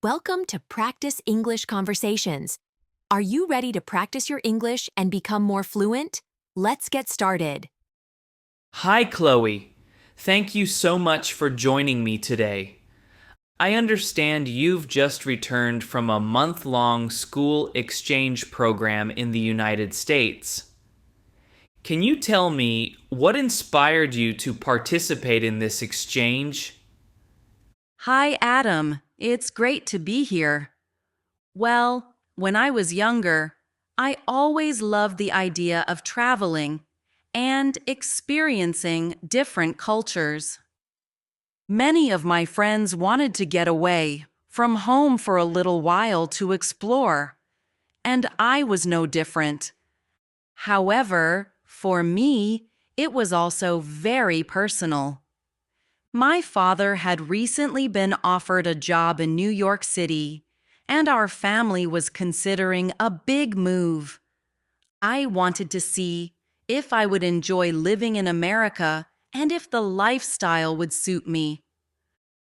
Welcome to Practice English Conversations. Are you ready to practice your English and become more fluent? Let's get started. Hi, Chloe. Thank you so much for joining me today. I understand you've just returned from a month-long school exchange program in the United States. Can you tell me what inspired you to participate in this exchange? Hi, Adam. It's great to be here. Well, when I was younger, I always loved the idea of traveling and experiencing different cultures. Many of my friends wanted to get away from home for a little while to explore, and I was no different. However, for me, it was also very personal. My father had recently been offered a job in New York City, and our family was considering a big move. I wanted to see if I would enjoy living in America and if the lifestyle would suit me.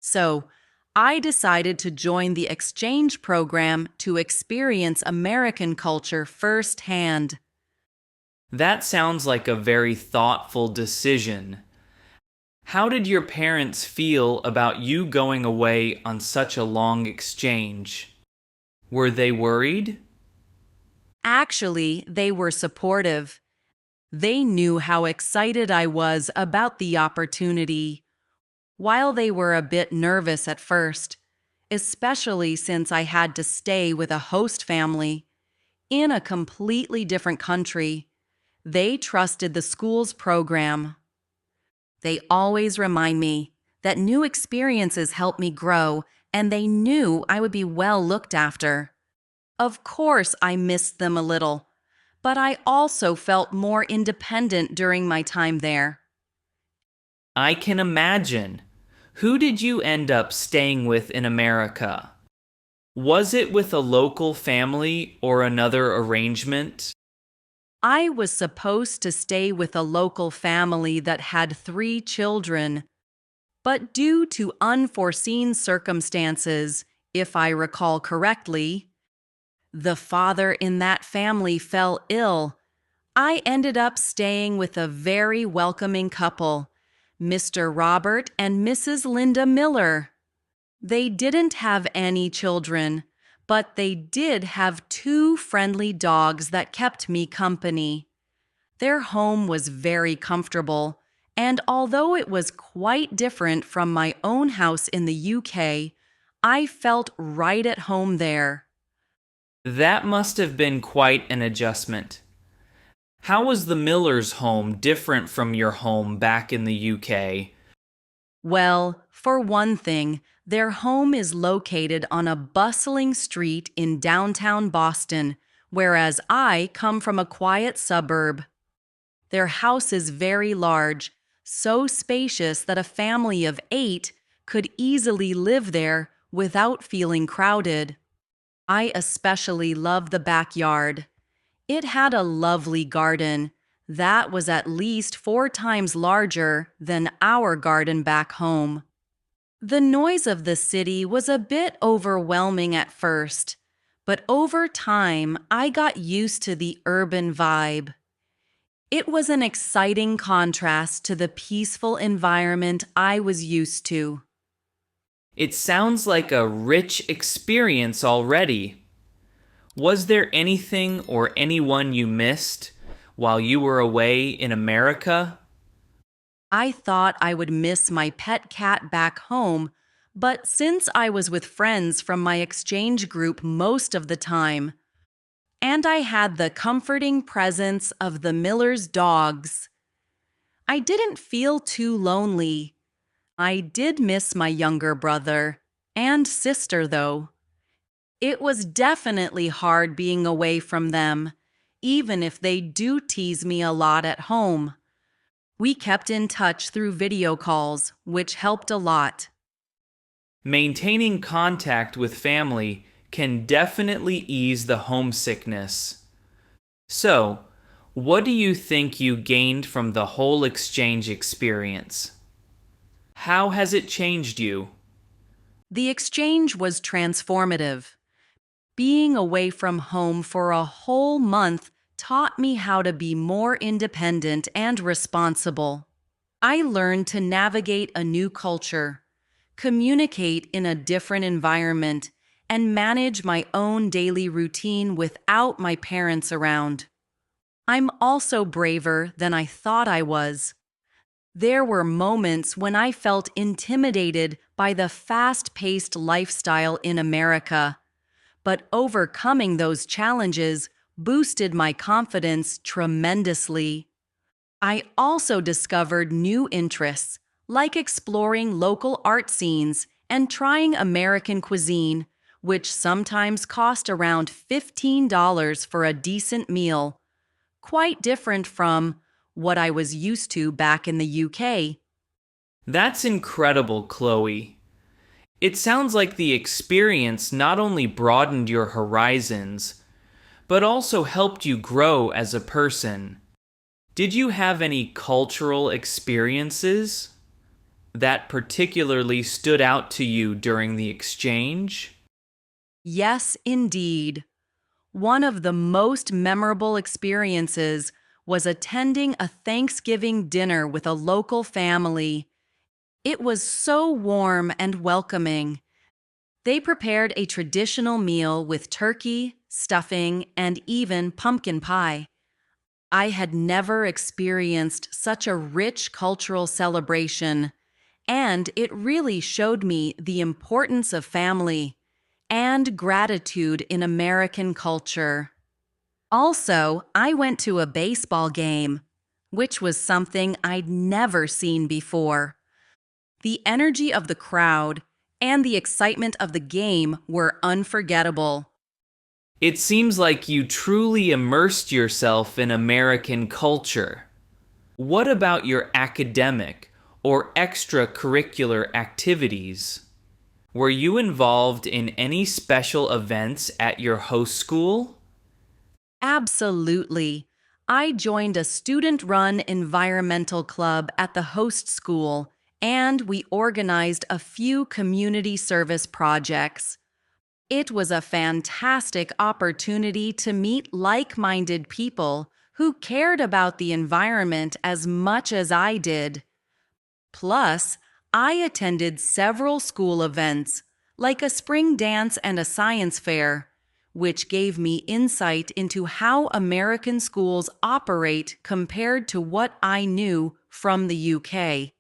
So, I decided to join the exchange program to experience American culture firsthand. That sounds like a very thoughtful decision. How did your parents feel about you going away on such a long exchange? Were they worried? Actually, they were supportive. They knew how excited I was about the opportunity, while they were a bit nervous at first, especially since I had to stay with a host family in a completely different country. They trusted the school's program. They always remind me that new experiences help me grow, and they knew I would be well looked after. Of course, I missed them a little, but I also felt more independent during my time there. I can imagine. Who did you end up staying with in America? Was it with a local family or another arrangement? I was supposed to stay with a local family that had 3 children, but due to unforeseen circumstances, if I recall correctly, the father in that family fell ill. I ended up staying with a very welcoming couple, Mr. Robert and Mrs. Linda Miller. They didn't have any children, but they did have 2 friendly dogs that kept me company. Their home was very comfortable, and although it was quite different from my own house in the UK, I felt right at home there. That must have been quite an adjustment. How was the Miller's home different from your home back in the UK? Well, for one thing, their home is located on a bustling street in downtown Boston, whereas I come from a quiet suburb. Their house is very large, so spacious that a family of 8 could easily live there without feeling crowded. I especially love the backyard. It had a lovely garden that was at least 4 times larger than our garden back home. The noise of the city was a bit overwhelming at first, but over time I got used to the urban vibe. It was an exciting contrast to the peaceful environment I was used to. It sounds like a rich experience already. Was there anything or anyone you missed while you were away in America? I thought I would miss my pet cat back home, but since I was with friends from my exchange group most of the time, and I had the comforting presence of the Miller's dogs, I didn't feel too lonely. I did miss my younger brother and sister, though. It was definitely hard being away from them, even if they do tease me a lot at home. We kept in touch through video calls, which helped a lot. Maintaining contact with family can definitely ease the homesickness. So, what do you think you gained from the whole exchange experience? How has it changed you? The exchange was transformative. Being away from home for a whole month taught me how to be more independent and responsible. I learned to navigate a new culture, communicate in a different environment, and manage my own daily routine without my parents around. I'm also braver than I thought I was. There were moments when I felt intimidated by the fast-paced lifestyle in America, but overcoming those challenges boosted my confidence tremendously. I also discovered new interests, like exploring local art scenes and trying American cuisine, which sometimes cost around $15 for a decent meal, quite different from what I was used to back in the UK. That's incredible, Chloe. It sounds like the experience not only broadened your horizons, but also helped you grow as a person. Did you have any cultural experiences that particularly stood out to you during the exchange? Yes, indeed. One of the most memorable experiences was attending a Thanksgiving dinner with a local family. It was so warm and welcoming. They prepared a traditional meal with turkey, stuffing, and even pumpkin pie. I had never experienced such a rich cultural celebration, and it really showed me the importance of family and gratitude in American culture. Also, I went to a baseball game, which was something I'd never seen before. The energy of the crowd and the excitement of the game were unforgettable. It seems like you truly immersed yourself in American culture. What about your academic or extracurricular activities? Were you involved in any special events at your host school? Absolutely. I joined a student-run environmental club at the host school, and we organized a few community service projects. It was a fantastic opportunity to meet like-minded people who cared about the environment as much as I did. Plus, I attended several school events, like a spring dance and a science fair, which gave me insight into how American schools operate compared to what I knew from the UK.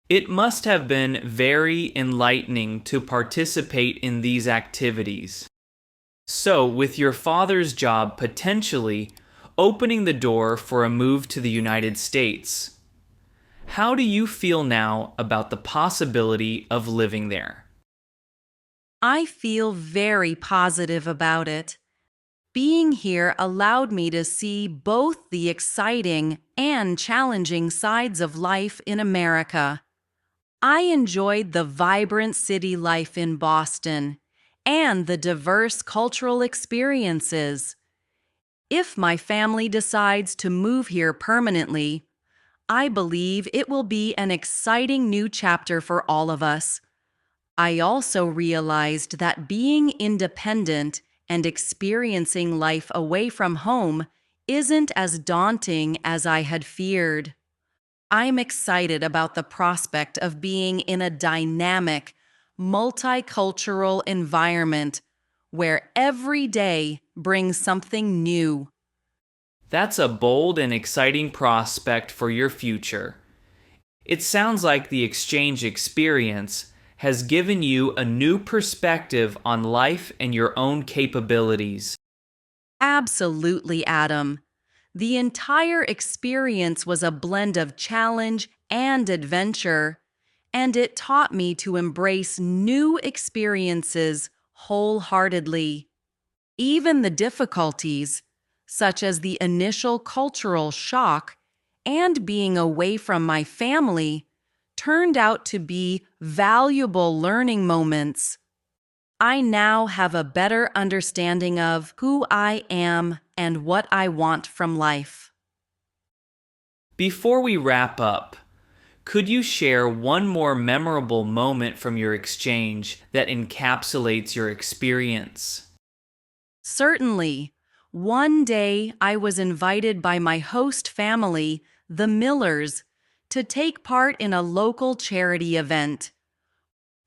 It must have been very enlightening to participate in these activities. So, with your father's job potentially opening the door for a move to the United States, how do you feel now about the possibility of living there? I feel very positive about it. Being here allowed me to see both the exciting and challenging sides of life in America. I enjoyed the vibrant city life in Boston and the diverse cultural experiences. If my family decides to move here permanently, I believe it will be an exciting new chapter for all of us. I also realized that being independent and experiencing life away from home isn't as daunting as I had feared. I'm excited about the prospect of being in a dynamic, multicultural environment where every day brings something new. That's a bold and exciting prospect for your future. It sounds like the exchange experience has given you a new perspective on life and your own capabilities. Absolutely, Adam. The entire experience was a blend of challenge and adventure, and it taught me to embrace new experiences wholeheartedly. Even the difficulties, such as the initial cultural shock and being away from my family, turned out to be valuable learning moments. I now have a better understanding of who I am and what I want from life. Before we wrap up, Could you share one more memorable moment from your exchange that encapsulates your experience? Certainly. One day I was invited by my host family, the Millers, to take part in a local charity event.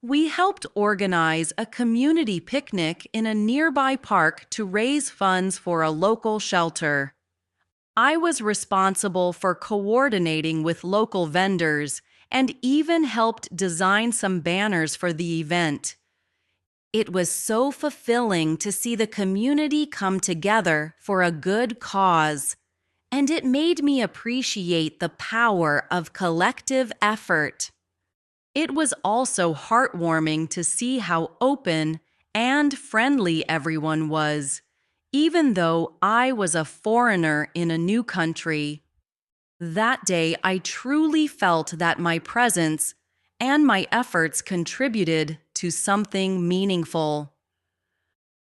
We helped organize a community picnic in a nearby park to raise funds for a local shelter. I was responsible for coordinating with local vendors and even helped design some banners for the event. It was so fulfilling to see the community come together for a good cause, and it made me appreciate the power of collective effort. It was also heartwarming to see how open and friendly everyone was, even though I was a foreigner in a new country. That day, I truly felt that my presence and my efforts contributed to something meaningful.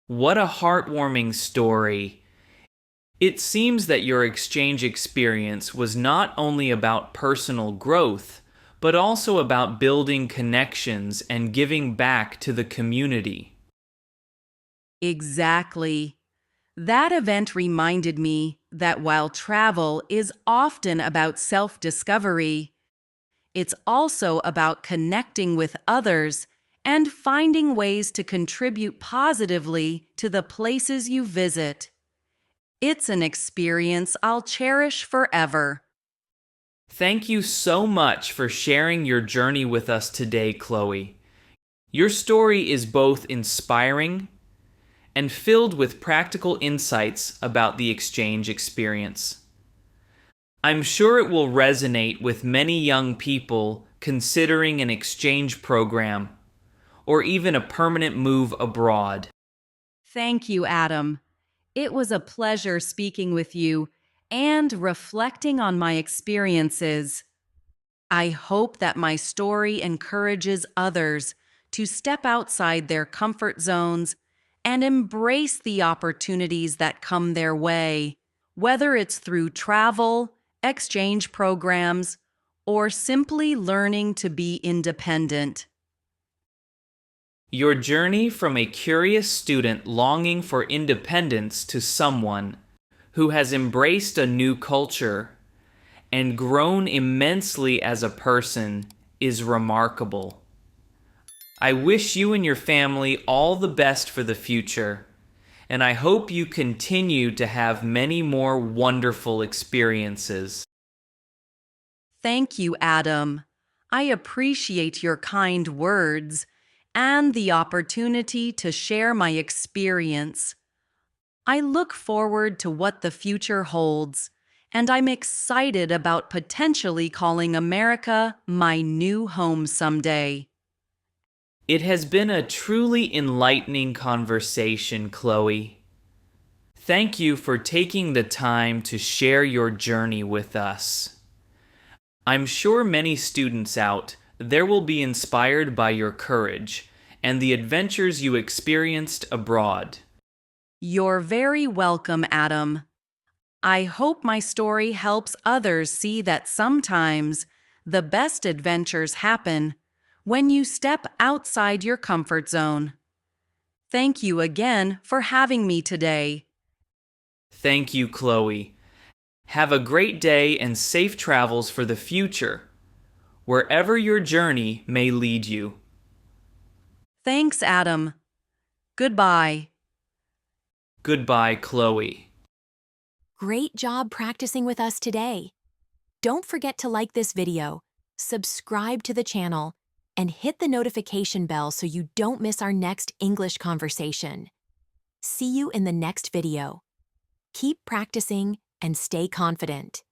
What a heartwarming story. It seems that your exchange experience was not only about personal growth, but also about building connections and giving back to the community. Exactly. That event reminded me that while travel is often about self-discovery, it's also about connecting with others and finding ways to contribute positively to the places you visit. It's an experience I'll cherish forever. Thank you so much for sharing your journey with us today, Chloe. Your story is both inspiring and filled with practical insights about the exchange experience. I'm sure it will resonate with many young people considering an exchange program or even a permanent move abroad. Thank you, Adam. It was a pleasure speaking with you and reflecting on my experiences. I hope that my story encourages others to step outside their comfort zones and embrace the opportunities that come their way, whether it's through travel, exchange programs, or simply learning to be independent. Your journey from a curious student longing for independence to someone who has embraced a new culture and grown immensely as a person is remarkable. I wish you and your family all the best for the future, and I hope you continue to have many more wonderful experiences. Thank you, Adam. I appreciate your kind words and the opportunity to share my experience. I look forward to what the future holds, and I'm excited about potentially calling America my new home someday. It has been a truly enlightening conversation, Chloe. Thank you for taking the time to share your journey with us. I'm sure many students out there will be inspired by your courage and the adventures you experienced abroad. You're very welcome, Adam. I hope my story helps others see that sometimes the best adventures happen when you step outside your comfort zone. Thank you again for having me today. Thank you, Chloe. Have a great day and safe travels for the future, wherever your journey may lead you. Thanks, Adam. Goodbye. Goodbye, Chloe. Great job practicing with us today. Don't forget to like this video, subscribe to the channel, and hit the notification bell so you don't miss our next English conversation. See you in the next video. Keep practicing and stay confident.